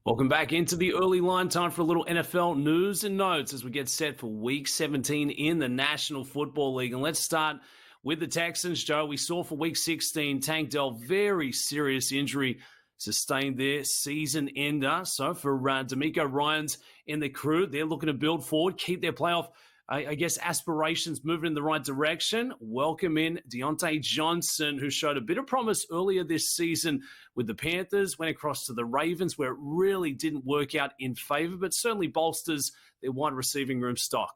Welcome back into the early line. Time for a little NFL news and notes as we get set for Week 17 in the National Football League. And let's start with the Texans, Joe. We saw for Week 16, Tank Dell, very serious injury sustained their season ender. So for D'Amico Ryans and the crew, they're looking to build forward, keep their playoff aspirations moving in the right direction. Welcome in Deontay Johnson, who showed a bit of promise earlier this season with the Panthers, went across to the Ravens, where it really didn't work out in favor, but certainly bolsters their wide receiving room stock.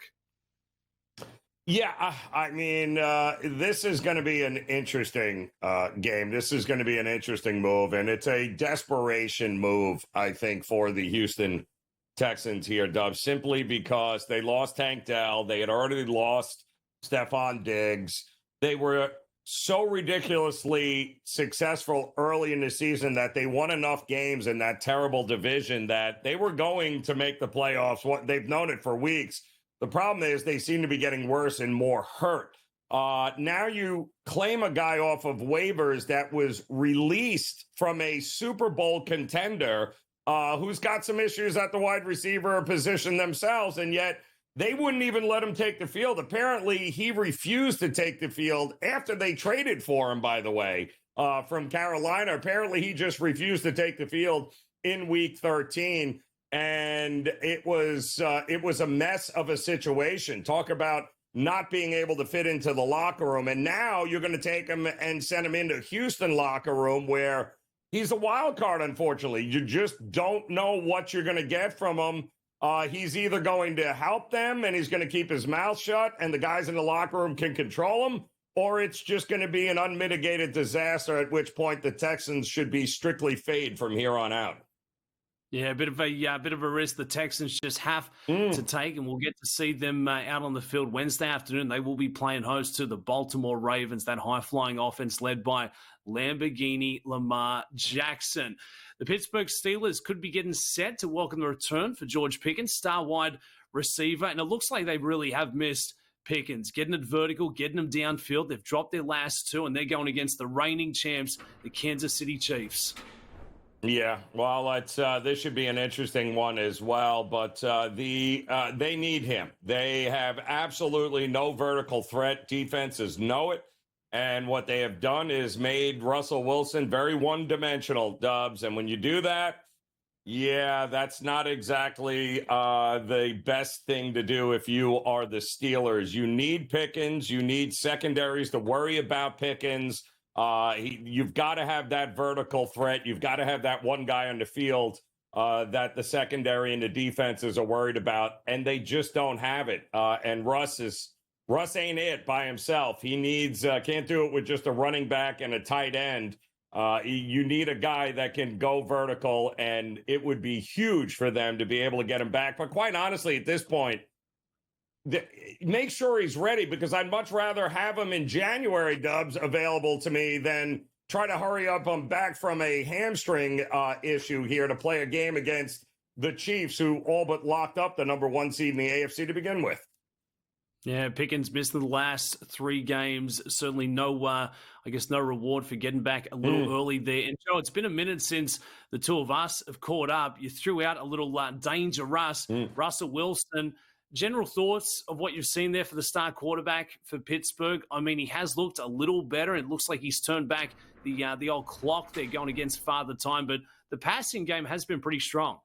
Yeah, I mean, this is going to be an interesting game. This is going to be an interesting move, and it's a desperation move, I think, for the Houston Texans here, Dub, simply because they lost Tank Dell. They had already lost Stephon Diggs. They were so ridiculously successful early in the season that they won enough games in that terrible division that they were going to make the playoffs. They've known it for weeks. The problem is they seem to be getting worse and more hurt. Now you claim a guy off of waivers that was released from a Super Bowl contender who's got some issues at the wide receiver position themselves, and yet they wouldn't even let him take the field. Apparently, he refused to take the field after they traded for him, by the way, from Carolina. Apparently, he just refused to take the field in Week 13, and it was a mess of a situation. Talk about not being able to fit into the locker room, and now you're going to take him and send him into Houston locker room where he's a wild card, unfortunately. You just don't know what you're going to get from him. He's either going to help them and he's going to keep his mouth shut and the guys in the locker room can control him, or it's just going to be an unmitigated disaster, at which point the Texans should be strictly fade from here on out. Yeah, a bit of a risk the Texans just have to take, and we'll get to see them out on the field Wednesday afternoon. They will be playing host to the Baltimore Ravens, that high-flying offense led by Lamborghini Lamar Jackson. The Pittsburgh Steelers could be getting set to welcome the return for George Pickens, star-wide receiver, and it looks like they really have missed Pickens, getting it vertical, getting them downfield. They've dropped their last two, and they're going against the reigning champs, the Kansas City Chiefs. Yeah, well, this should be an interesting one as well, but they need him. They have absolutely no vertical threat. Defenses know it, and what they have done is made Russell Wilson very one-dimensional, Dubs, and when you do that, yeah, that's not exactly the best thing to do if you are the Steelers. You need Pickens. You need secondaries to worry about Pickens. You've got to have that vertical threat. You've got to have that one guy on the field that the secondary and the defenses are worried about, and they just don't have it. And Russ ain't it by himself. He needs can't do it with just a running back and a tight end. You need a guy that can go vertical, and it would be huge for them to be able to get him back. But quite honestly, at this point, make sure he's ready, because I'd much rather have him in January, Dubs, available to me than try to hurry up him back from a hamstring issue here to play a game against the Chiefs, who all but locked up the number one seed in the AFC to begin with. Yeah, Pickens missed the last three games. Certainly no reward for getting back a little early there. And Joe, it's been a minute since the two of us have caught up. You threw out a little danger Russell Wilson. General thoughts of what you've seen there for the star quarterback for Pittsburgh? I mean, he has looked a little better. It looks like he's turned back the old clock there going against Father Time, but the passing game has been pretty strong.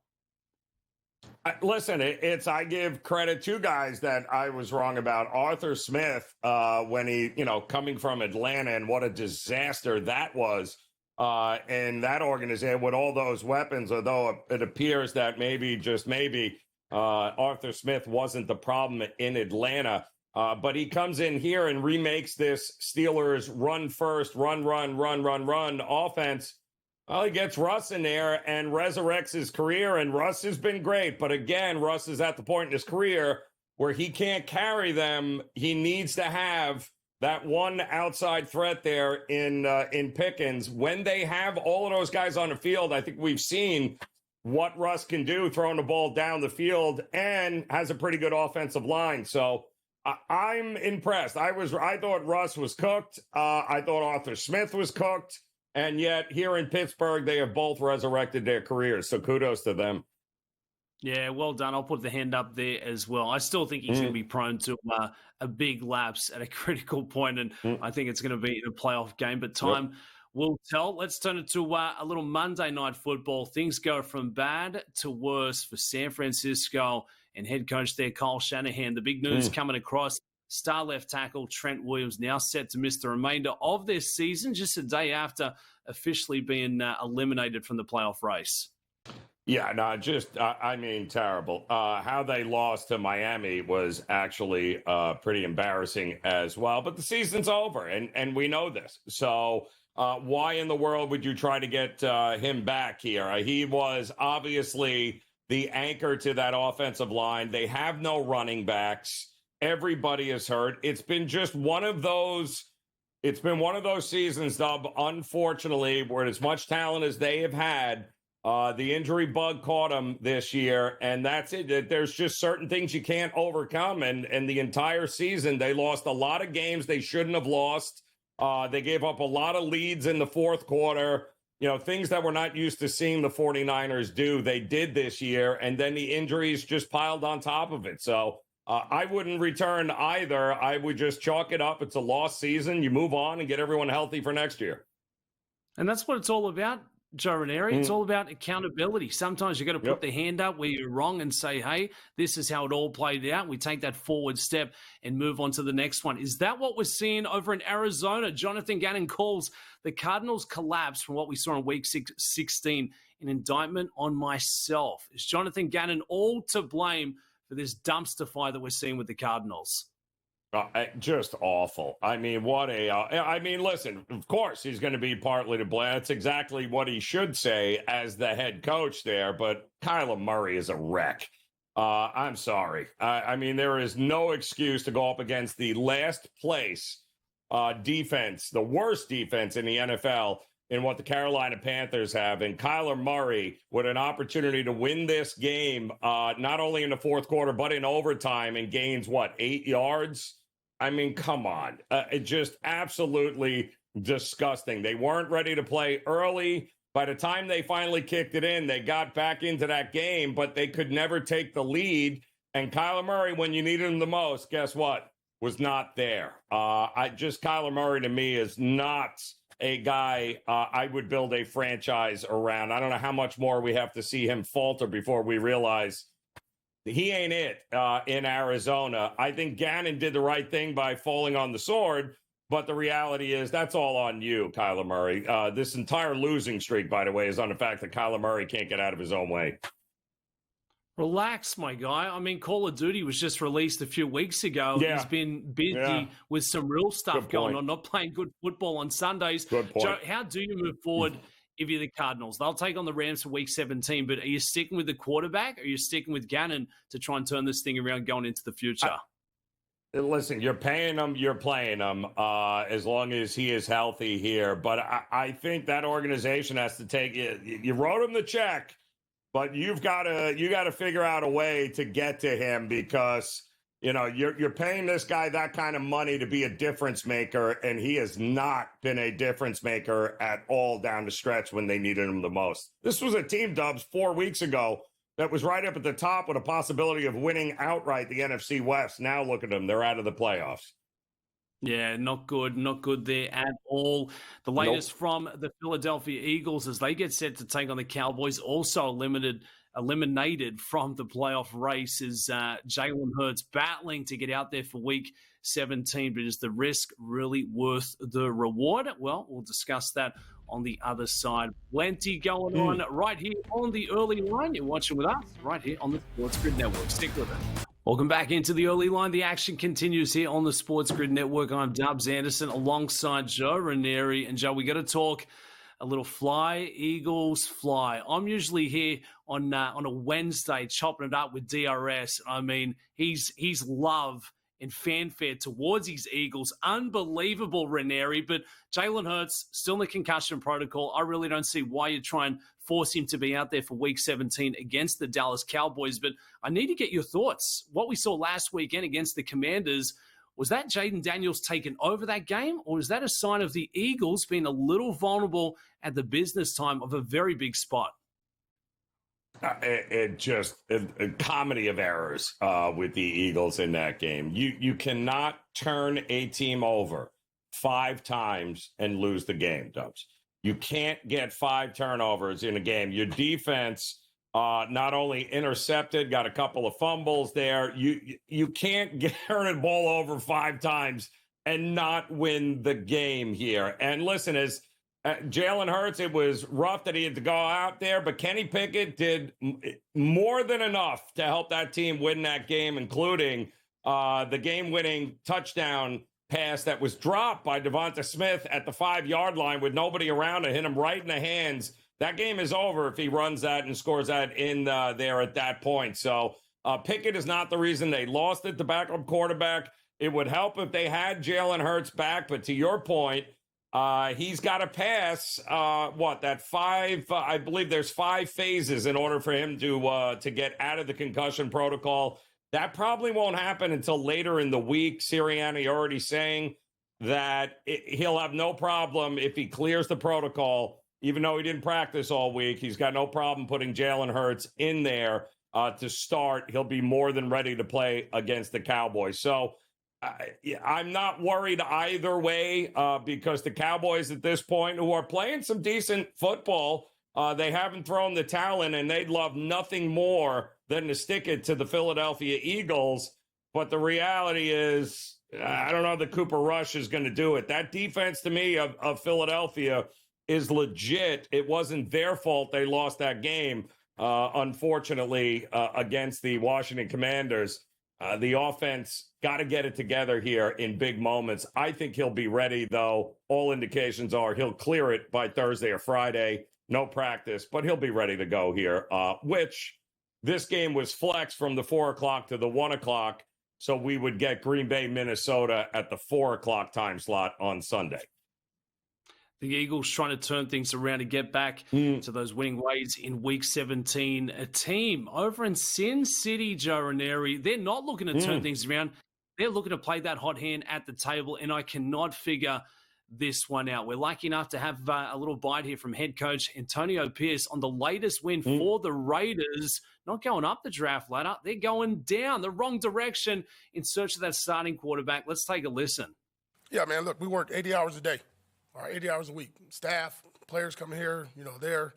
Listen, I give credit to guys that I was wrong about. Arthur Smith, when he, coming from Atlanta, and what a disaster that was. And that organization with all those weapons, although it appears that maybe, just maybe, Arthur Smith wasn't the problem in Atlanta, but he comes in here and remakes this Steelers run first, run offense. Well, he gets Russ in there and resurrects his career, and Russ has been great. But again, Russ is at the point in his career where he can't carry them. He needs to have that one outside threat there in Pickens. When they have all of those guys on the field, I think we've seen what Russ can do throwing the ball down the field, and has a pretty good offensive line. So I'm impressed. I thought Russ was cooked. I thought Arthur Smith was cooked. And yet here in Pittsburgh, they have both resurrected their careers. So kudos to them. Yeah, well done. I'll put the hand up there as well. I still think he's going to be prone to a big lapse at a critical point, and I think it's going to be in a playoff game. But time will tell. Let's turn it to a little Monday Night Football. Things go from bad to worse for San Francisco and head coach there, Kyle Shanahan. The big news coming across, star left tackle Trent Williams now set to miss the remainder of this season, just a day after officially being eliminated from the playoff race. Yeah, no, just, I mean, terrible. How they lost to Miami was actually pretty embarrassing as well. But the season's over, and we know this. So why in the world would you try to get him back here? He was obviously the anchor to that offensive line. They have no running backs. Everybody is hurt. It's been just one of those. It's been one of those seasons, Dub, unfortunately, where as much talent as they have had, the injury bug caught them this year, and that's it. There's just certain things you can't overcome, and the entire season they lost a lot of games they shouldn't have lost. They gave up a lot of leads in the fourth quarter. You know, things that we're not used to seeing the 49ers do, they did this year, and then the injuries just piled on top of it. So I wouldn't return either. I would just chalk it up. It's a lost season. You move on and get everyone healthy for next year. And that's what it's all about, Joe Raineri. It's all about accountability. Sometimes you got to put the hand up where you're wrong and say, hey, this is how it all played out. We take that forward step and move on to the next one. Is that what we're seeing over in Arizona? Jonathan Gannon calls the Cardinals collapse from what we saw in week 16 an indictment on myself. Is Jonathan Gannon all to blame for this dumpster fire that we're seeing with the Cardinals? Just awful. I mean, listen, of course he's going to be partly to blame. That's exactly what he should say as the head coach there. But Kyler Murray is a wreck. I'm sorry. I mean, there is no excuse to go up against the last place defense, the worst defense in the NFL, in what the Carolina Panthers have. And Kyler Murray with an opportunity to win this game, not only in the fourth quarter, but in overtime, and gains, 8 yards? I mean, come on. It just absolutely disgusting. They weren't ready to play early. By the time they finally kicked it in, they got back into that game, but they could never take the lead. And Kyler Murray, when you needed him the most, guess what? Was not there. Kyler Murray to me is not a guy I would build a franchise around. I don't know how much more we have to see him falter before we realize he ain't it in Arizona. I think Gannon did the right thing by falling on the sword, but the reality is that's all on you, Kyler Murray. This entire losing streak, by the way, is on the fact that Kyler Murray can't get out of his own way. Relax, my guy. I mean, Call of Duty was just released a few weeks ago. Yeah. He's been busy with some real stuff going on, not playing good football on Sundays. Good point. Joe, how do you move forward if you're the Cardinals? They'll take on the Rams for week 17, but are you sticking with the quarterback or are you sticking with Gannon to try and turn this thing around going into the future? Listen, you're paying him, you're playing him as long as he is healthy here. But I think that organization has to take it. You wrote him the check, but you got to figure out a way to get to him, because you're paying this guy that kind of money to be a difference maker, and he has not been a difference maker at all down the stretch when they needed him the most. This was a team, Dubs, 4 weeks ago that was right up at the top with a possibility of winning outright the NFC West. Now look at them. They're out of the playoffs. Yeah, not good there at all. The latest from the Philadelphia Eagles as they get set to take on the Cowboys, also eliminated from the playoff race, is Jalen Hurts battling to get out there for week 17, but is the risk really worth the reward? Well, we'll discuss that on the other side. Plenty going on right here on the early line. You're watching with us right here on the SportsGrid Network. Stick with it. Welcome back into the early line. The action continues here on the SportsGrid Network. I'm Dubs Anderson alongside Joe Raineri. And Joe, we got to talk a little fly, Eagles fly. I'm usually here on a Wednesday chopping it up with DRS. I mean, he's love and fanfare towards his Eagles. Unbelievable, Raineri. But Jalen Hurts still in the concussion protocol. I really don't see why you try and force him to be out there for week 17 against the Dallas Cowboys. But I need to get your thoughts. What we saw last weekend against the Commanders Was that Jaden Daniels taking over that game, or is that a sign of the Eagles being a little vulnerable at the business time of a very big spot? A comedy of errors with the Eagles in that game. You cannot turn a team over 5 times and lose the game, Dubs. You can't get 5 turnovers in a game. Your defense not only intercepted, got a couple of fumbles there. You can't turn the ball over 5 times and not win the game here. And listen, as Jalen Hurts, it was rough that he had to go out there, but Kenny Pickett did more than enough to help that team win that game, including the game-winning touchdown pass that was dropped by Devonta Smith at the 5-yard line with nobody around to hit him right in the hands. That game is over if he runs that and scores that in there at that point. So Pickett is not the reason they lost it, the backup quarterback. It would help if they had Jalen Hurts back, but to your point, he's got to pass, I believe there's 5 phases in order for him to get out of the concussion protocol. That probably won't happen until later in the week. Sirianni already saying that he'll have no problem if he clears the protocol, even though he didn't practice all week. He's got no problem putting Jalen Hurts in there to start. He'll be more than ready to play against the Cowboys. So I'm not worried either way because the Cowboys at this point, who are playing some decent football, they haven't thrown the towel in, and they'd love nothing more than to stick it to the Philadelphia Eagles. But the reality is, I don't know that Cooper Rush is going to do it. That defense, to me, of Philadelphia is legit. It wasn't their fault they lost that game, unfortunately, against the Washington Commanders. The offense got to get it together here in big moments. I think he'll be ready, though. All indications are he'll clear it by Thursday or Friday. No practice, but he'll be ready to go here, which this game was flexed from the 4 o'clock to the 1 o'clock. So we would get Green Bay, Minnesota at the 4 o'clock time slot on Sunday. The Eagles trying to turn things around to get back to those winning ways in Week 17. A team over in Sin City, Joe Raineri, they're not looking to turn things around. They're looking to play that hot hand at the table, and I cannot figure this one out. We're lucky enough to have a little bite here from head coach Antonio Pierce on the latest win for the Raiders. Not going up the draft ladder. They're going down the wrong direction in search of that starting quarterback. Let's take a listen. Yeah, man, look, we work 80 hours a day. All right, 80 hours a week. Staff, players come here, they're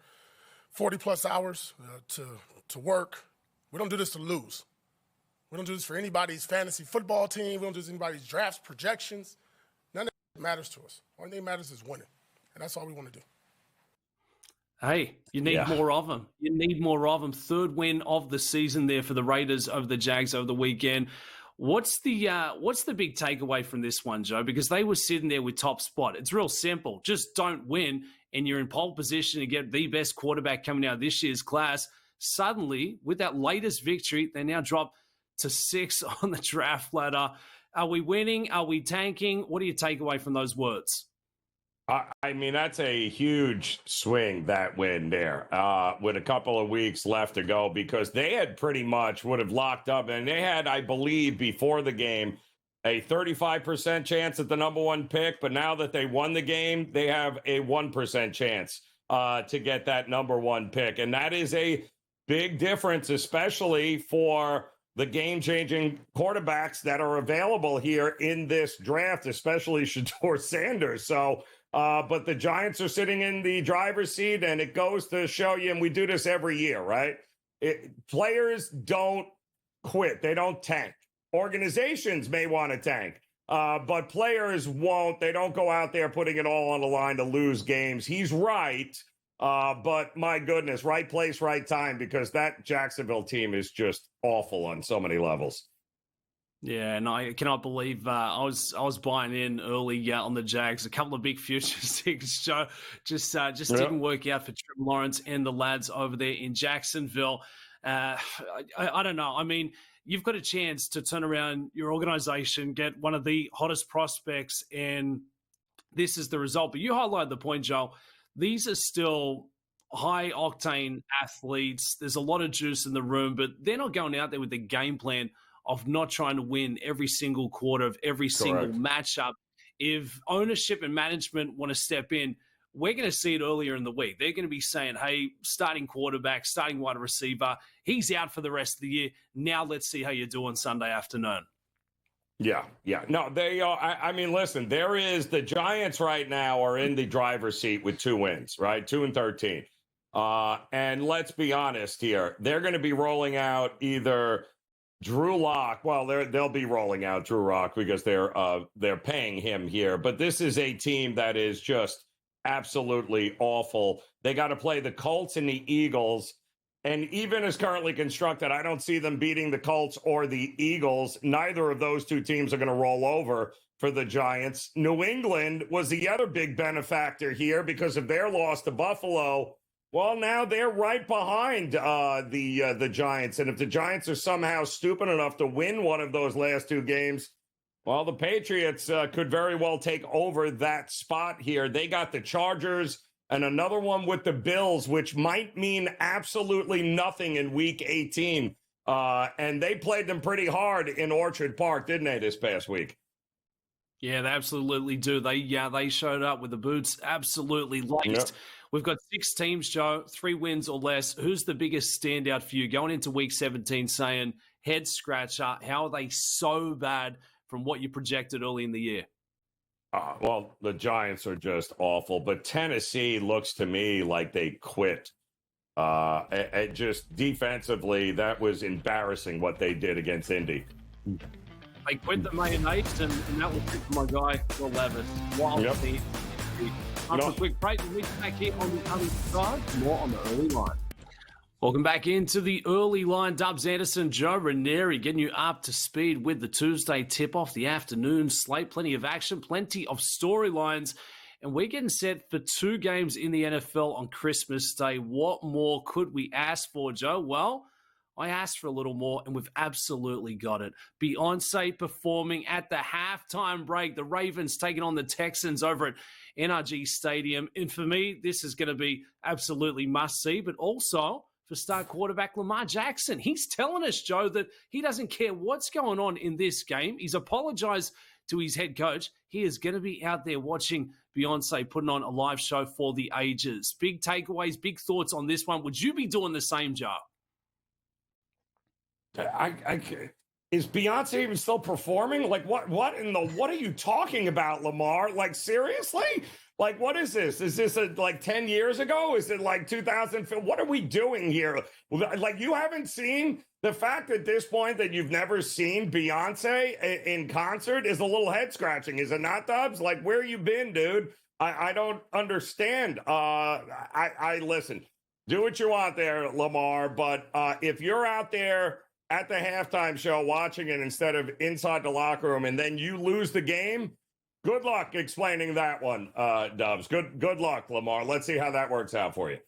40-plus hours to work. We don't do this to lose. We don't do this for anybody's fantasy football team. We don't do this for anybody's drafts, projections. None of that matters to us. Only thing that matters is winning, and that's all we want to do. Hey, you need more of them. You need more of them. 3rd win of the season there for the Raiders over the Jags over the weekend. What's the big takeaway from this one, Joe? Because they were sitting there with top spot. It's real simple. Just don't win, and you're in pole position to get the best quarterback coming out of this year's class. Suddenly, with that latest victory, they now drop to 6 on the draft ladder. Are we winning? Are we tanking? What do you take away from those words? I mean, that's a huge swing, that win there, with a couple of weeks left to go, because they had pretty much would have locked up, and they had, I believe, before the game, a 35% chance at the number 1 pick. But now that they won the game, they have a 1% chance to get that number 1 pick. And that is a big difference, especially for the game-changing quarterbacks that are available here in this draft, especially Shedeur Sanders. So, but the Giants are sitting in the driver's seat, and it goes to show you, and we do this every year, right? Players don't quit. They don't tank. Organizations may want to tank, but players won't. They don't go out there putting it all on the line to lose games. He's right, but my goodness, right place, right time, because that Jacksonville team is just awful on so many levels. Yeah, and I cannot believe I was buying in early on the Jags. A couple of big futures tickets, Joe, just didn't work out for Trevor Lawrence and the lads over there in Jacksonville. I don't know. I mean, you've got a chance to turn around your organization, get one of the hottest prospects, and this is the result. But you highlighted the point, Joe. These are still high-octane athletes. There's a lot of juice in the room, but they're not going out there with the game plan of not trying to win every single quarter of every single matchup. If ownership and management want to step in, we're going to see it earlier in the week. They're going to be saying, hey, starting quarterback, starting wide receiver, he's out for the rest of the year. Now let's see how you do on Sunday afternoon. Yeah. No, they are. I mean, listen, the Giants right now are in the driver's seat with 2 wins, right? 2-13. And let's be honest here. They're going to be rolling out either Drew Lock. Well, they'll be rolling out Drew Lock because they're paying him here. But this is a team that is just absolutely awful. They got to play the Colts and the Eagles. And even as currently constructed, I don't see them beating the Colts or the Eagles. Neither of those 2 teams are going to roll over for the Giants. New England was the other big benefactor here because of their loss to Buffalo. Well, now they're right behind the Giants. And if the Giants are somehow stupid enough to win one of those last 2 games, well, the Patriots could very well take over that spot here. They got the Chargers and another one with the Bills, which might mean absolutely nothing in Week 18. And they played them pretty hard in Orchard Park, didn't they, this past week? Yeah, they absolutely do. They showed up with the boots absolutely laced. Yep. We've got 6 teams, Joe, 3 wins or less. Who's the biggest standout for you going into Week 17 saying, head scratcher, how are they so bad from what you projected early in the year? Well, the Giants are just awful, but Tennessee looks to me like they quit. Just defensively, that was embarrassing what they did against Indy. They quit the mayonnaise, and that was it for my guy, Will Levis. Wild team. After a quick break, we'll be back here on the other side. More on the early line. Welcome back into the early line. Dubs Anderson, Joe Raineri getting you up to speed with the Tuesday tip-off, the afternoon slate. Plenty of action, plenty of storylines. And we're getting set for 2 games in the NFL on Christmas Day. What more could we ask for, Joe? Well, I asked for a little more, and we've absolutely got it. Beyonce performing at the halftime break. The Ravens taking on the Texans over at NRG Stadium. And for me, this is going to be absolutely must-see, but also for star quarterback Lamar Jackson. He's telling us, Joe, that he doesn't care what's going on in this game. He's apologized to his head coach. He is going to be out there watching Beyonce putting on a live show for the ages. Big takeaways, big thoughts on this one. Would you be doing the same, Joe? Is Beyonce even still performing? Like, what are you talking about, Lamar? Like, seriously? Like, what is this? Is this like 10 years ago? Is it like 2000? What are we doing here? Like, you haven't seen the fact at this point that you've never seen Beyonce in concert is a little head scratching. Is it not, Dubs? Like, where you been, dude? I don't understand. I listen, do what you want there, Lamar. But if you're out there at the halftime show watching it instead of inside the locker room and then you lose the game, good luck explaining that one, Dubs. Good luck, Lamar. Let's see how that works out for you.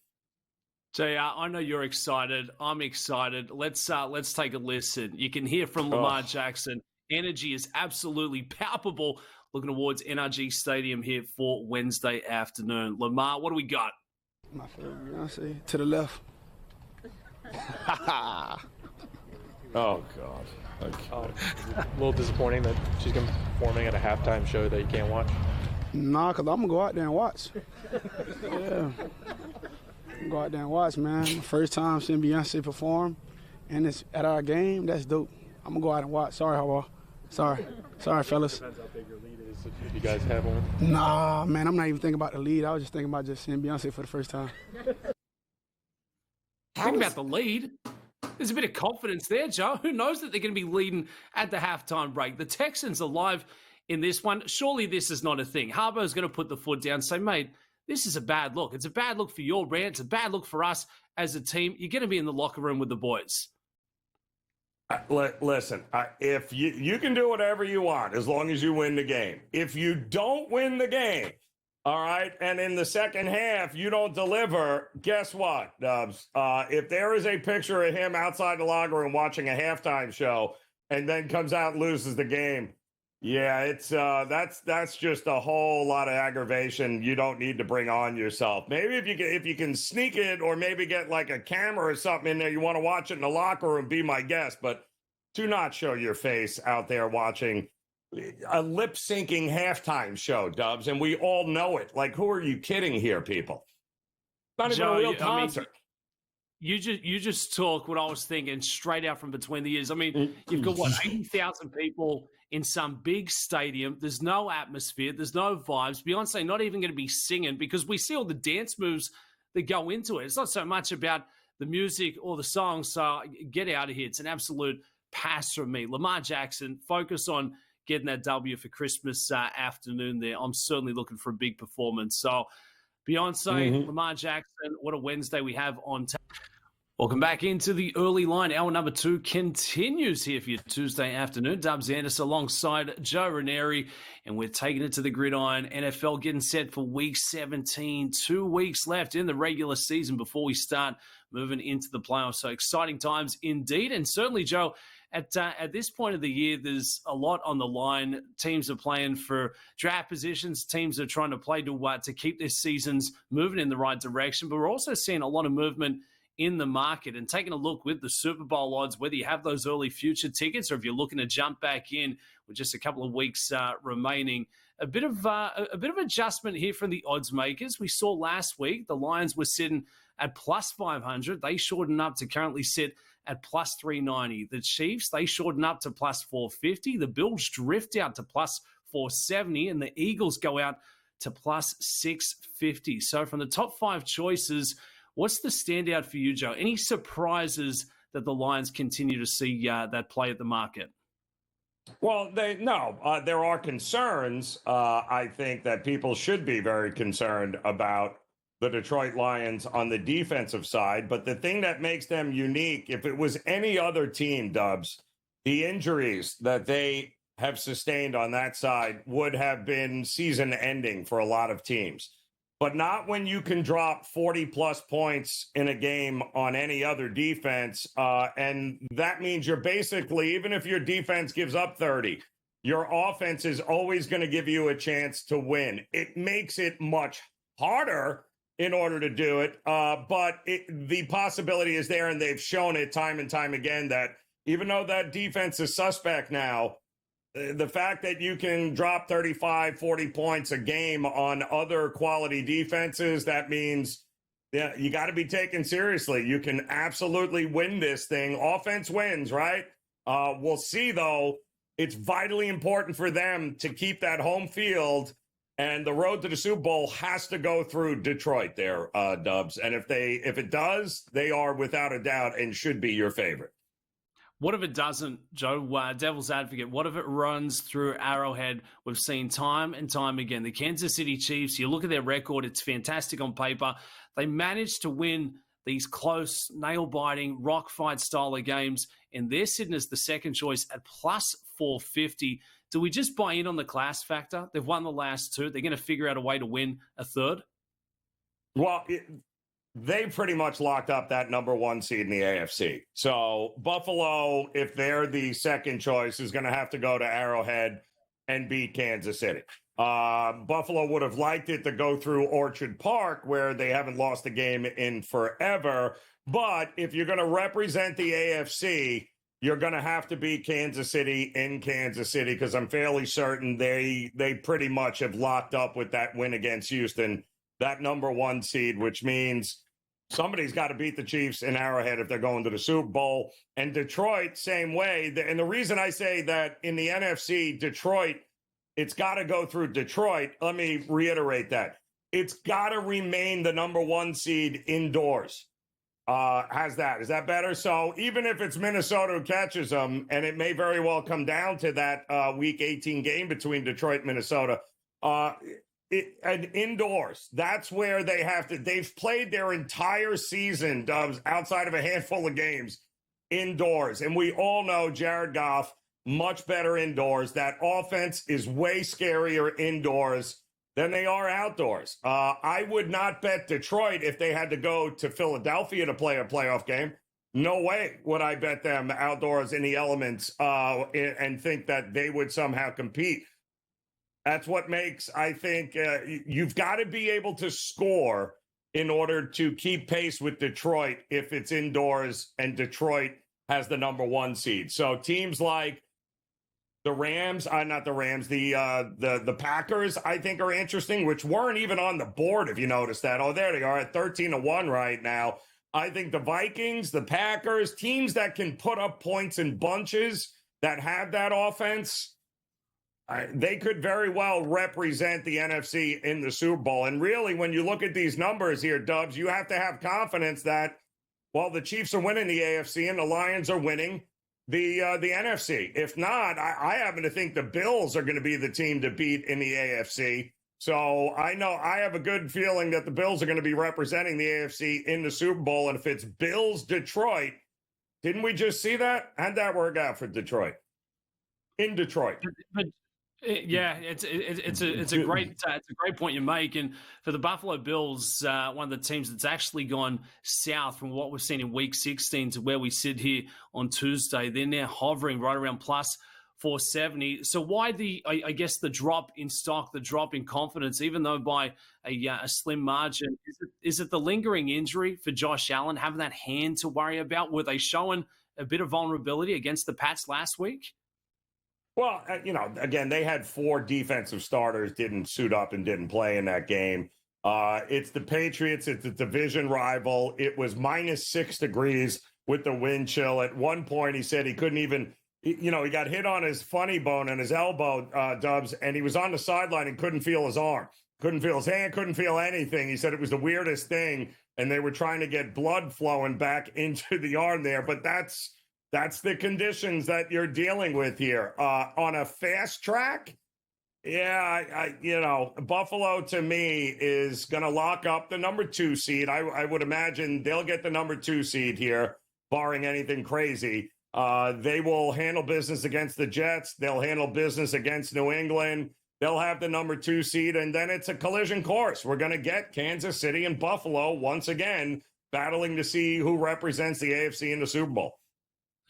JR, I know you're excited. I'm excited. Let's take a listen. You can hear from Lamar Jackson. Energy is absolutely palpable looking towards NRG Stadium here for Wednesday afternoon. Lamar, what do we got? My favorite Beyonce, To the Left. Oh, God. Okay. A little disappointing that she's going to be performing at a halftime show that you can't watch. Nah, because I'm going to go out there and watch. Yeah. Go out there and watch, man. First time seeing Beyonce perform, and it's at our game. That's dope. I'm going to go out and watch. Sorry, Hawa. Sorry, fellas. Depends how big your lead is if you guys have one. Nah, man, I'm not even thinking about the lead. I was just thinking about just seeing Beyonce for the first time. Think about the lead. There's a bit of confidence there, Joe. Who knows that they're going to be leading at the halftime break? The Texans are live in this one. Surely this is not a thing. Harbaugh's going to put the foot down and say, mate, this is a bad look. It's a bad look for your brand. It's a bad look for us as a team. You're going to be in the locker room with the boys. Listen, if you can do whatever you want as long as you win the game. If you don't win the game, all right, and in the second half you don't deliver, guess what, Dubs? If there is a picture of him outside the locker room watching a halftime show and then comes out and loses the game, yeah, it's that's just a whole lot of aggravation you don't need to bring on yourself. Maybe if you can sneak it or maybe get like a camera or something in there, you want to watch it in the locker room, be my guest. But Do not show your face out there watching a lip-syncing halftime show, Dubs, and we all know it. Like, who are you kidding here, people? Not even a real concert. You just talk what I was thinking straight out from between the ears. I mean, you've got, 80,000 people in some big stadium. There's no atmosphere. There's no vibes. Beyonce not even going to be singing because we see all the dance moves that go into it. It's not so much about the music or the song. So get out of here. It's an absolute pass from me. Lamar Jackson, focus on getting that W for Christmas afternoon there. I'm certainly looking for a big performance. So Beyonce, Lamar Jackson, what a Wednesday we have on tap. Welcome back into the early line. Hour number 2 continues here for your Tuesday afternoon. Dubs Anderson alongside Joe Raineri, and we're taking it to the gridiron. NFL getting set for Week 17. 2 weeks left in the regular season before we start moving into the playoffs. So exciting times indeed. And certainly, Joe, at this point of the year, there's a lot on the line. Teams are playing for draft positions. Teams are trying to play to keep their seasons moving in the right direction. But we're also seeing a lot of movement in the market and taking a look with the Super Bowl odds, whether you have those early future tickets or if you're looking to jump back in with just a couple of weeks remaining. A bit of adjustment here from the odds makers. We saw last week the Lions were sitting at plus 500. They shortened up to currently sit at plus 390. The Chiefs, they shortened up to plus 450. The Bills drift out to plus 470, and the Eagles go out to plus 650. So from the top 5 choices, what's the standout for you, Joe? Any surprises that the Lions continue to see that play at the market? Well, there are concerns. I think that people should be very concerned about the Detroit Lions on the defensive side. But the thing that makes them unique, if it was any other team, Dubs, the injuries that they have sustained on that side would have been season ending for a lot of teams. But not when you can drop 40-plus points in a game on any other defense. And that means you're basically, even if your defense gives up 30, your offense is always going to give you a chance to win. It makes it much harder in order to do it. But the possibility is there, and they've shown it time and time again that even though that defense is suspect now, the fact that you can drop 35, 40 points a game on other quality defenses, that means you got to be taken seriously. You can absolutely win this thing. Offense wins, right? We'll see, though. It's vitally important for them to keep that home field, and the road to the Super Bowl has to go through Detroit there, Dubs. And if it does, they are without a doubt and should be your favorite. What if it doesn't, Joe? Devil's advocate. What if it runs through Arrowhead? We've seen time and time again. The Kansas City Chiefs, you look at their record, it's fantastic on paper. They managed to win these close, nail-biting, rock fight style of games, and they're sitting as the second choice at plus 450. Do we just buy in on the class factor? They've won the last 2. They're going to figure out a way to win a third? Well, they pretty much locked up that number 1 seed in the AFC. So Buffalo, if they're the second choice, is going to have to go to Arrowhead and beat Kansas City. Buffalo would have liked it to go through Orchard Park, where they haven't lost a game in forever. But if you're going to represent the AFC, you're going to have to beat Kansas City in Kansas City, because I'm fairly certain they pretty much have locked up with that win against Houston, that number 1 seed, which means somebody's got to beat the Chiefs in Arrowhead if they're going to the Super Bowl. And Detroit, same way. And the reason I say that in the NFC, Detroit, it's got to go through Detroit. Let me reiterate that. It's got to remain the number 1 seed indoors. Is that better? So even if it's Minnesota who catches them, and it may very well come down to that Week 18 game between Detroit and Minnesota, and indoors, that's where they have to. They've played their entire season, Dubs, outside of a handful of games, indoors. And we all know Jared Goff, much better indoors. That offense is way scarier indoors than they are outdoors. I would not bet Detroit if they had to go to Philadelphia to play a playoff game. No way would I bet them outdoors in the elements and think that they would somehow compete. That's what makes, I think, you've got to be able to score in order to keep pace with Detroit if it's indoors and Detroit has the number 1 seed. So teams like the Rams, not the Rams, the Packers, I think are interesting, which weren't even on the board, if you notice that. Oh, there they are at 13-1 right now. I think the Vikings, the Packers, teams that can put up points in bunches that have that offense, they could very well represent the NFC in the Super Bowl. And really, when you look at these numbers here, Dubs, you have to have confidence that while the Chiefs are winning the AFC and the Lions are winning the NFC. If not, I happen to think the Bills are going to be the team to beat in the AFC. So I know I have a good feeling that the Bills are going to be representing the AFC in the Super Bowl. And if it's Bills-Detroit, didn't we just see that? How'd that work out for Detroit? In Detroit. But yeah, it's a great point you make, and for the Buffalo Bills, one of the teams that's actually gone south from what we've seen in Week 16 to where we sit here on Tuesday. They're now hovering right around plus 470. So why I guess the drop in stock, the drop in confidence, even though by a slim margin? Is it the lingering injury for Josh Allen, having that hand to worry about? Were they showing a bit of vulnerability against the Pats last week? Well, again, they had 4 defensive starters, didn't suit up and didn't play in that game. It's the Patriots. It's a division rival. It was -6 degrees with the wind chill. At one point, he said he couldn't even, he got hit on his funny bone and his elbow, Dubs, and he was on the sideline and couldn't feel his arm, couldn't feel his hand, couldn't feel anything. He said it was the weirdest thing, and they were trying to get blood flowing back into the arm there. But that's the conditions that you're dealing with here. On a fast track, Buffalo to me is going to lock up the number 2 seed. I would imagine they'll get the number 2 seed here, barring anything crazy. They will handle business against the Jets. They'll handle business against New England. They'll have the number 2 seed, and then it's a collision course. We're going to get Kansas City and Buffalo once again battling to see who represents the AFC in the Super Bowl.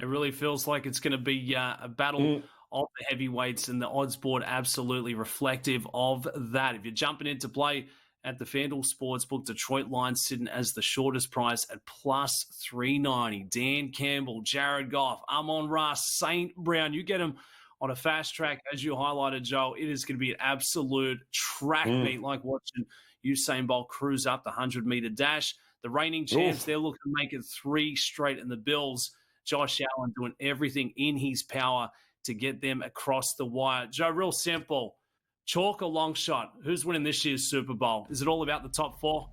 It really feels like it's going to be a battle of the heavyweights, and the odds board absolutely reflective of that. If you're jumping into play at the FanDuel Sportsbook, Detroit Lions sitting as the shortest price at plus 390. Dan Campbell, Jared Goff, Amon-Ra, St. Brown. You get them on a fast track, as you highlighted, Joe. It is going to be an absolute track meet, like watching Usain Bolt cruise up the 100-meter dash. The reigning champs, they're looking to make it 3 straight, and the Bills, Josh Allen doing everything in his power to get them across the wire. Joe, real simple. Chalk or long shot? Who's winning this year's Super Bowl? Is it all about the top 4?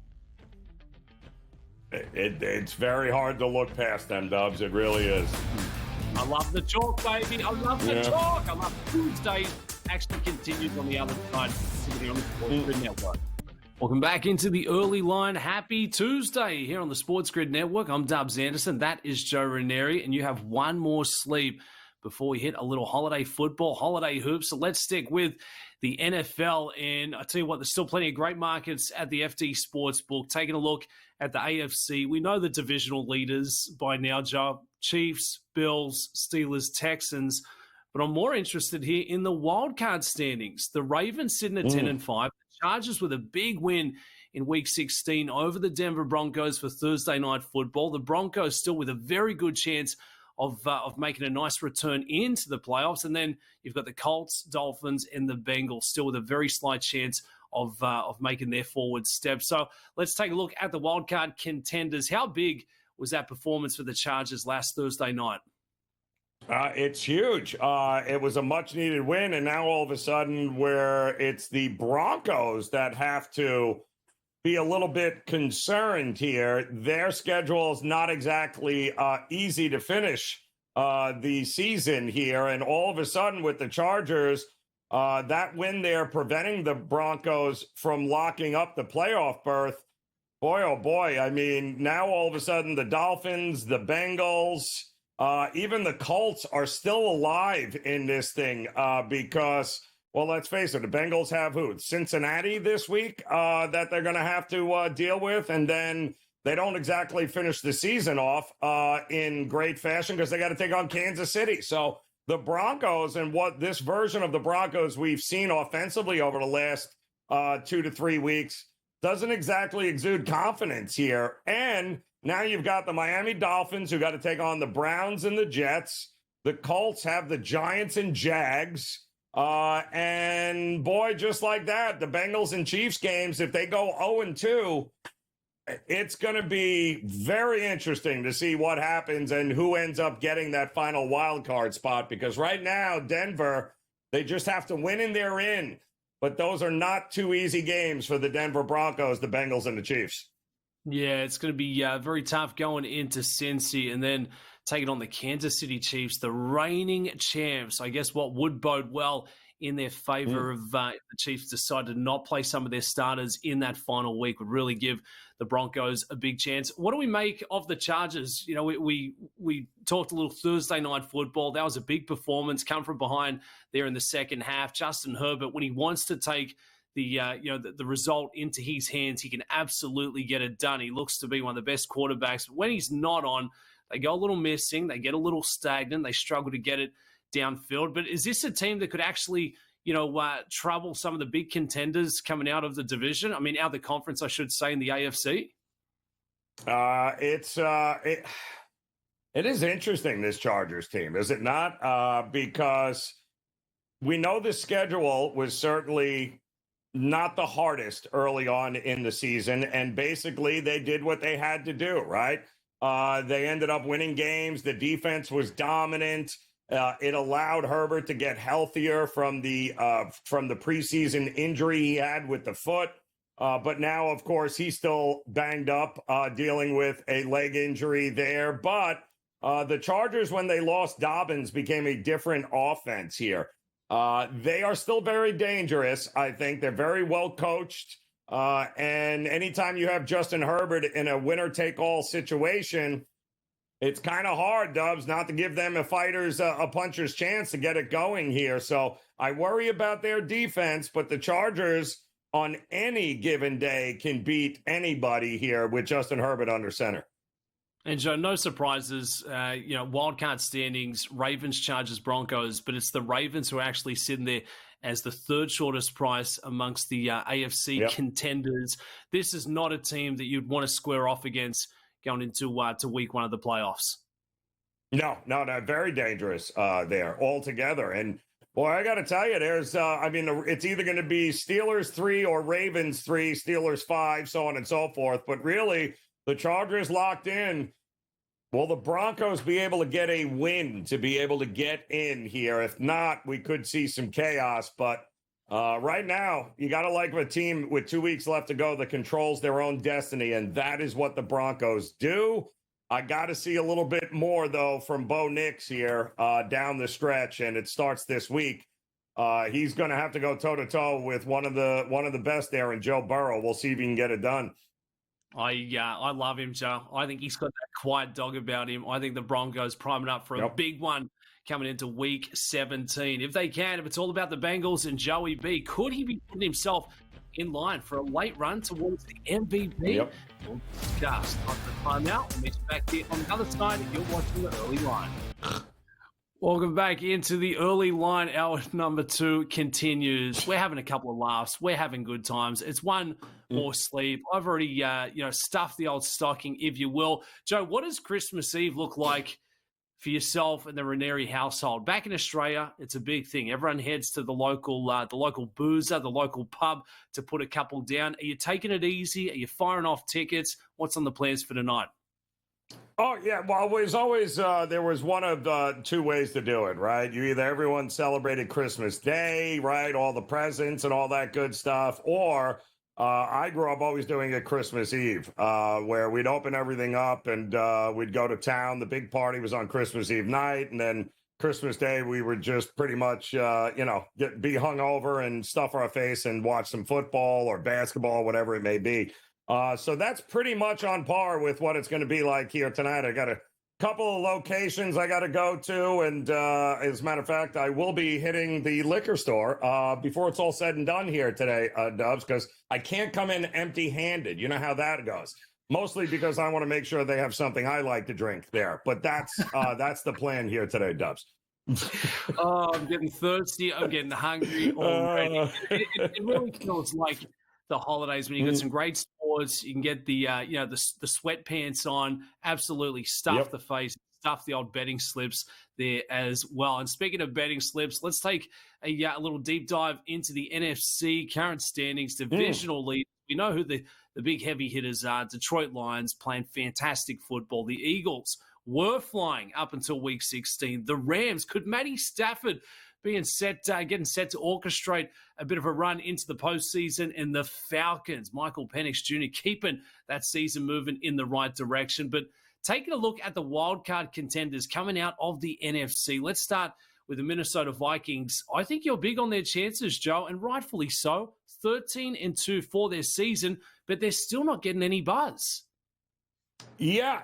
It's very hard to look past them, Dubs. It really is. I love the chalk, baby. I love the chalk. I love Tuesdays. Actually continues on the other side. On the SportsGrid Network. Welcome back into the early line. Happy Tuesday here on the SportsGrid Network. I'm Dubs Anderson. That is Joe Raineri, and you have one more sleep before we hit a little holiday football, holiday hoops. So let's stick with the NFL. And I tell you what, there's still plenty of great markets at the FD Sportsbook. Taking a look at the AFC, we know the divisional leaders by now, Joe. Chiefs, Bills, Steelers, Texans. But I'm more interested here in the wildcard standings. The Ravens sitting at 10-5. Chargers with a big win in Week 16 over the Denver Broncos for Thursday Night Football. The Broncos still with a very good chance of making a nice return into the playoffs. And then you've got the Colts, Dolphins, and the Bengals still with a very slight chance of making their forward step. So let's take a look at the wildcard contenders. How big was that performance for the Chargers last Thursday night? It's huge. It was a much-needed win, and now all of a sudden where it's the Broncos that have to be a little bit concerned here. Their schedule is not exactly easy to finish the season here, and all of a sudden with the Chargers, that win there preventing the Broncos from locking up the playoff berth. Boy, oh boy, I mean, now all of a sudden the Dolphins, the Bengals, even the Colts are still alive in this thing because, well, let's face it, the Bengals have who? Cincinnati this week that they're going to have to deal with. And then they don't exactly finish the season off in great fashion because they got to take on Kansas City. So the Broncos and what this version of the Broncos we've seen offensively over the last 2 to 3 weeks doesn't exactly exude confidence here. And Now you've got the Miami Dolphins who got to take on the Browns and the Jets. The Colts have the Giants and Jags. And boy, just like that, the Bengals and Chiefs games, if they go 0-2, it's going to be very interesting to see what happens and who ends up getting that final wild card spot. Because right now, Denver, they just have to win and they're in. But those are not two easy games for the Denver Broncos, the Bengals, and the Chiefs. Yeah, it's going to be very tough going into Cincy and then taking on the Kansas City Chiefs, the reigning champs. I guess what would bode well in their favor of the Chiefs decided to not play some of their starters in that final week would really give the Broncos a big chance. What do we make of the Chargers? You know, we talked a little Thursday night football. That was a big performance, come from behind there in the second half. Justin Herbert, when he wants to take the result into his hands, he can absolutely get it done. He looks to be one of the best quarterbacks. But when he's not on, they go a little missing. They get a little stagnant. They struggle to get it downfield. But is this a team that could actually, trouble some of the big contenders coming out of the division? I mean, out of the conference, I should say, in the AFC? It is interesting, this Chargers team, is it not? Because we know the schedule was certainly not the hardest early on in the season, and basically they did what they had to do, right? They ended up winning games. The defense was dominant. It allowed Herbert to get healthier from the preseason injury he had with the foot. But now, of course, he's still banged up, dealing with a leg injury there. But the Chargers, when they lost Dobbins, became a different offense here. They are still very dangerous. I think they're very well coached. And anytime you have Justin Herbert in a winner-take-all situation, it's kind of hard, Dubs, not to give them a puncher's chance to get it going here. So I worry about their defense, but the Chargers on any given day can beat anybody here with Justin Herbert under center. And Joe, no surprises, wildcard standings, Ravens, Chargers, Broncos, but it's the Ravens who are actually sitting there as the third shortest price amongst the AFC contenders. This is not a team that you'd want to square off against going into to week one of the playoffs. No, very dangerous there altogether. And boy, I got to tell you, there's, it's either going to be Steelers 3 or Ravens 3, Steelers 5, so on and so forth. But really, the Chargers locked in. Will the Broncos be able to get a win to be able to get in here? If not, we could see some chaos. But right now, you got to like a team with 2 weeks left to go that controls their own destiny, and that is what the Broncos do. I got to see a little bit more, though, from Bo Nix here down the stretch, and it starts this week. He's going to have to go toe-to-toe with one of the best there in Joe Burrow. We'll see if he can get it done. I love him, Joe. I think he's got that quiet dog about him. I think the Broncos priming up for a big one coming into week 17. If it's all about the Bengals and Joey B, could he be putting himself in line for a late run towards the MVP? Yep. We'll discuss on the timeout. We'll meet you back here on the other side. You're watching the early line. Welcome back into the early line. Hour number 2 continues. We're having a couple of laughs. We're having good times. It's one more sleep. I've already, stuffed the old stocking, if you will. Joe, what does Christmas Eve look like for yourself and the Raineri household? Back in Australia, it's a big thing. Everyone heads to the local boozer, the local pub to put a couple down. Are you taking it easy? Are you firing off tickets? What's on the plans for tonight? Oh, yeah. Well, there was one of 2 ways to do it, right? Everyone celebrated Christmas Day, right? All the presents and all that good stuff. Or I grew up always doing it Christmas Eve, where we'd open everything up and we'd go to town. The big party was on Christmas Eve night. And then Christmas Day, we would just pretty much, be hungover and stuff our face and watch some football or basketball, whatever it may be. So that's pretty much on par with what it's going to be like here tonight. I got a couple of locations I got to go to. And as a matter of fact, I will be hitting the liquor store before it's all said and done here today, Dubs, because I can't come in empty-handed. You know how that goes. Mostly because I want to make sure they have something I like to drink there. But that's the plan here today, Dubs. Oh, I'm getting thirsty. I'm getting hungry already. It really feels like the holidays when you got some great sports. shorts. You can get the the sweatpants on. Absolutely stuff the face, stuff the old betting slips there as well. And speaking of betting slips, let's take a little deep dive into the NFC current standings, divisional lead. We know who the big heavy hitters are. Detroit Lions playing fantastic football. The Eagles were flying up until week 16. The Rams, could Matty Stafford getting set to orchestrate a bit of a run into the postseason? And the Falcons, Michael Penix Jr. keeping that season moving in the right direction. But taking a look at the wildcard contenders coming out of the NFC, let's start with the Minnesota Vikings. I think you're big on their chances, Joe, and rightfully so. 13-2 for their season, but they're still not getting any buzz. Yeah,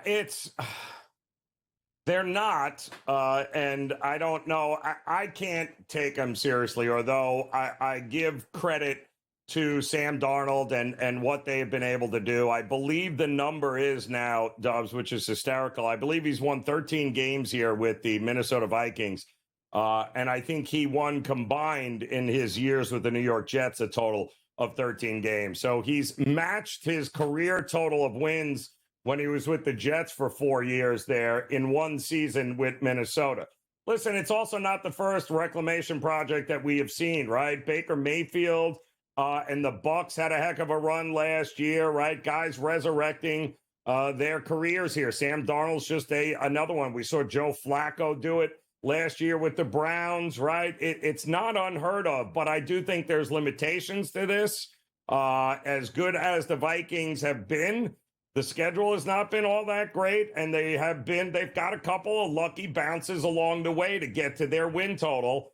they're not, and I don't know. I can't take them seriously, although I give credit to Sam Darnold and what they've been able to do. I believe the number is now, Dubs, which is hysterical. I believe he's won 13 games here with the Minnesota Vikings. And I think he won combined in his years with the New York Jets a total of 13 games. So he's matched his career total of wins when he was with the Jets for 4 years there in one season with Minnesota. Listen, it's also not the first reclamation project that we have seen, right? Baker Mayfield and the Bucs had a heck of a run last year, right? Guys resurrecting their careers here. Sam Darnold's just another one. We saw Joe Flacco do it last year with the Browns, right? It's not unheard of, but I do think there's limitations to this. As good as the Vikings have been, the schedule has not been all that great, and they've got a couple of lucky bounces along the way to get to their win total.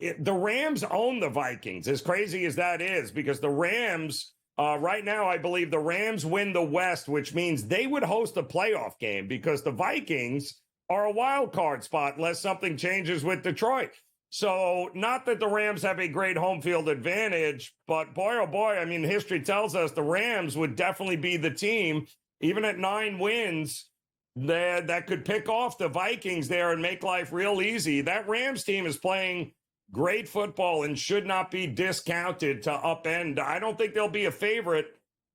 The Rams own the Vikings, as crazy as that is, because the Rams, right now, I believe the Rams win the West, which means they would host a playoff game because the Vikings are a wild card spot unless something changes with Detroit. So not that the Rams have a great home field advantage, but boy, oh boy, I mean, history tells us the Rams would definitely be the team, even at 9 wins, that could pick off the Vikings there and make life real easy. That Rams team is playing great football and should not be discounted to upend. I don't think they'll be a favorite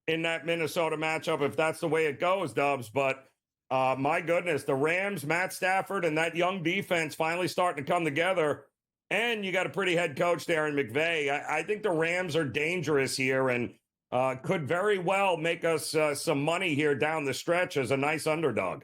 in that Minnesota matchup if that's the way it goes, Dubs, but my goodness, the Rams, Matt Stafford, and that young defense finally starting to come together. And you got a pretty head coach there in McVay. I think the Rams are dangerous here and could very well make us some money here down the stretch as a nice underdog.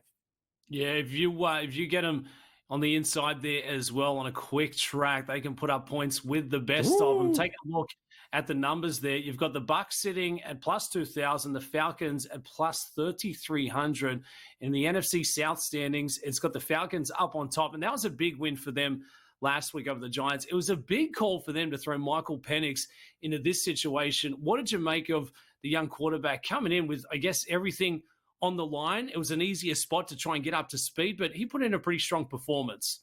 Yeah, if you get them on the inside there as well on a quick track, they can put up points with the best of them. Take a look at the numbers there. You've got the Bucs sitting at plus 2,000, the Falcons at plus 3,300. In the NFC South standings, it's got the Falcons up on top, and that was a big win for them last week over the Giants. It was a big call for them to throw Michael Penix into this situation. What did you make of the young quarterback coming in with, I guess, everything on the line? It was an easier spot to try and get up to speed, but he put in a pretty strong performance.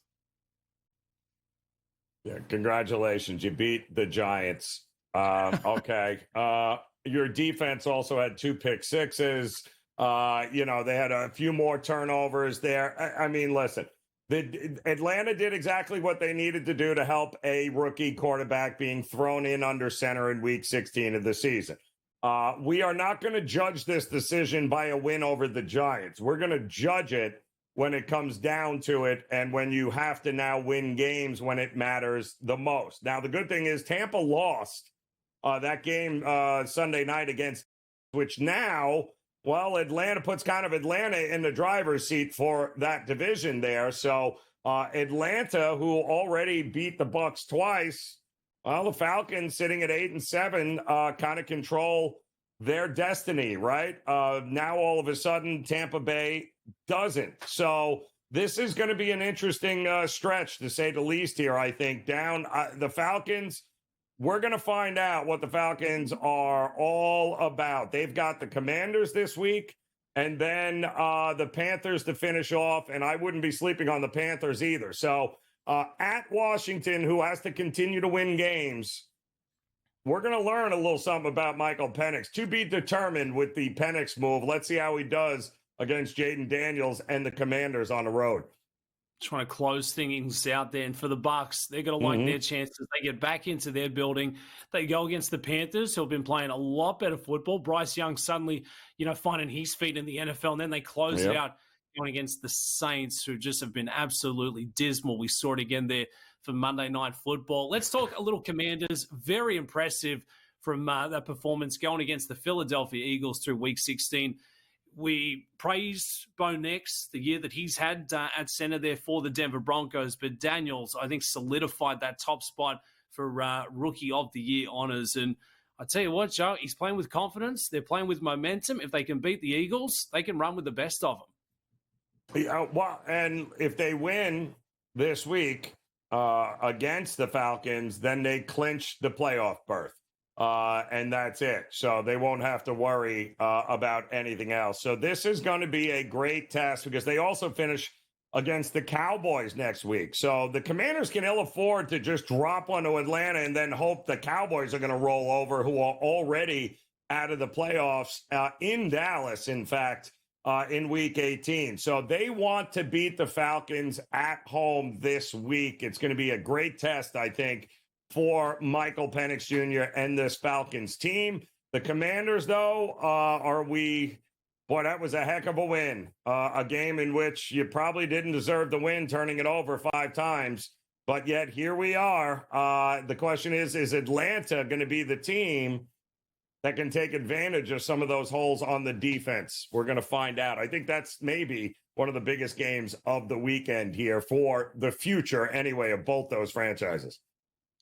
Yeah, congratulations. You beat the Giants. Okay. Your defense also had 2 pick sixes. They had a few more turnovers there. I mean, listen, Atlanta did exactly what they needed to do to help a rookie quarterback being thrown in under center in week 16 of the season. We are not going to judge this decision by a win over the Giants. We're going to judge it when it comes down to it and when you have to now win games when it matters the most. Now, the good thing is Tampa lost that game Sunday night against, which now, well, Atlanta puts kind of Atlanta in the driver's seat for that division there. So Atlanta, who already beat the Bucs twice, well, the Falcons sitting at 8-7 kind of control their destiny, right? Now all of a sudden Tampa Bay doesn't. So this is going to be an interesting stretch, to say the least here, I think. Down the Falcons, we're going to find out what the Falcons are all about. They've got the Commanders this week, and then the Panthers to finish off, and I wouldn't be sleeping on the Panthers either. So at Washington, who has to continue to win games, we're going to learn a little something about Michael Penix. To be determined with the Penix move. Let's see how he does against Jaden Daniels and the Commanders on the road. trying to close things out there. And for the Bucks, they're going to like their chances. They get back into their building. They go against the Panthers, who have been playing a lot better football. Bryce Young suddenly, finding his feet in the NFL, and then they close it out going against the Saints, who just have been absolutely dismal. We saw it again there for Monday Night Football. Let's talk a little Commanders. Very impressive from that performance going against the Philadelphia Eagles through Week 16. We praise Bo Nix, the year that he's had at center there for the Denver Broncos, but Daniels, I think, solidified that top spot for Rookie of the Year honors. And I tell you what, Joe, he's playing with confidence. They're playing with momentum. If they can beat the Eagles, they can run with the best of them. Yeah, well, and if they win this week against the Falcons, then they clinch the playoff berth. And that's it. So they won't have to worry about anything else. So this is going to be a great test because they also finish against the Cowboys next week. So the Commanders can ill afford to just drop one to Atlanta and then hope the Cowboys are going to roll over, who are already out of the playoffs in Dallas, in fact, in Week 18. So they want to beat the Falcons at home this week. It's going to be a great test, I think, for Michael Penix Jr. and this Falcons team. The Commanders, though, that was a heck of a win. A game in which you probably didn't deserve the win, turning it over 5 times. But yet here we are. The question is Atlanta going to be the team that can take advantage of some of those holes on the defense? We're going to find out. I think that's maybe one of the biggest games of the weekend here for the future, anyway, of both those franchises.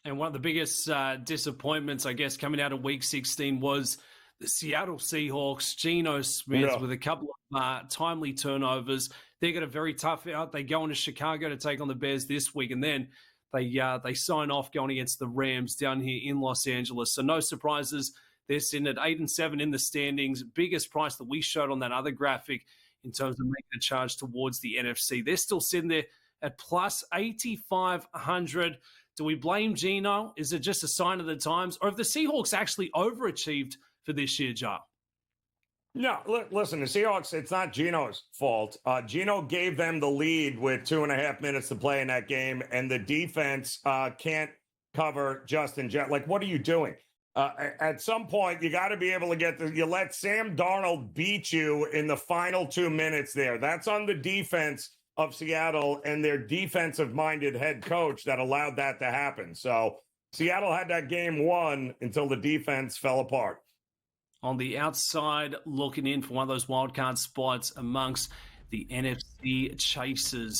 And one of the biggest disappointments, I guess, coming out of Week 16 was the Seattle Seahawks. Geno Smith with a couple of timely turnovers. They got a very tough out. They go into Chicago to take on the Bears this week, and then they sign off going against the Rams down here in Los Angeles. So no surprises. They're sitting at 8-7 in the standings. Biggest price that we showed on that other graphic in terms of making a charge towards the NFC. They're still sitting there at plus 8,500. Do we blame Geno? Is it just a sign of the times? Or have the Seahawks actually overachieved for this year, Joe? No, listen, the Seahawks, it's not Geno's fault. Geno gave them the lead with 2.5 minutes to play in that game, and the defense can't cover Justin Jefferson. Like, what are you doing? At some point, you got to be able to you let Sam Darnold beat you in the final 2 minutes there. That's on the defense of Seattle and their defensive-minded head coach that allowed that to happen. So Seattle had that game won until the defense fell apart. On the outside, looking in for one of those wildcard spots amongst the NFC chasers.